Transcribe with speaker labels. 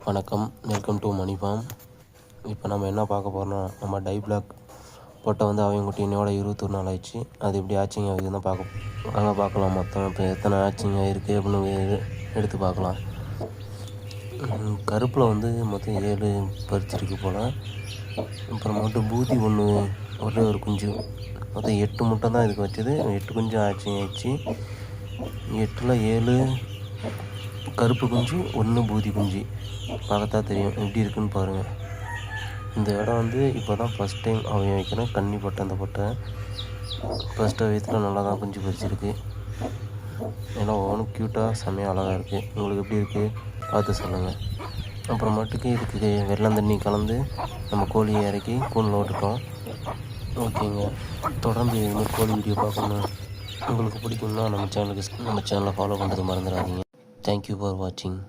Speaker 1: வணக்கம், welcome to money form. இப்போ நம்ம என்ன பார்க்க போகிறோம்னா, நம்ம டை பிளாக் பொட்டை வந்து அவங்க குட்டி இன்னையோட 21 நாள் ஆயிடுச்சு. அது எப்படி ஆச்சிங் ஆகுதுன்னு பார்க்கலாம். மொத்தம் இப்போ எத்தனை ஆச்சிங் ஆகிருக்கு அப்படின்னு எடுத்து பார்க்கலாம். கருப்பில் வந்து மொத்தம் 7 பறிச்சிருக்கு போல். அப்புறம் மட்டும் பூதி ஒரே ஒரு குஞ்சு, மொத்தம் 8 முட்டை தான் இதுக்கு வச்சது. 8 குஞ்சு ஆச்சிங் ஆயிடுச்சு. 8ல் 7 கருப்பு குஞ்சு, 1 பூதி குஞ்சு. பார்த்தா தெரியும் எப்படி இருக்குன்னு பாருங்கள். இந்த இடம் வந்து இப்போ தான் ஃபஸ்ட் டைம் அவங்க வைக்கிறேன். கன்னி பட்டை, அந்த பட்டை ஃபஸ்ட்டு வயசில் நல்லா தான் குஞ்சு பறிச்சிருக்கு. ஏன்னா ஒவ்வொன்றும் க்யூட்டாக செம்மையாக அழகாக இருக்குது. உங்களுக்கு எப்படி இருக்குது பார்த்து சொல்லுங்கள். அப்புறமேட்டுக்கு இதுக்கு வெள்ளம் தண்ணி கலந்து நம்ம கோழியை இறக்கி கூண்டில் விட்டுட்டோம். ஓகேங்க, தொடர்ந்து இதுமாதிரி கோழி வீடியோ பார்க்கணும் உங்களுக்கு பிடிக்கும்னா நம்ம சேனலை ஃபாலோ பண்ணுறது மறந்துடாதீங்க. தேங்க்யூ ஃபார் வாட்சிங்.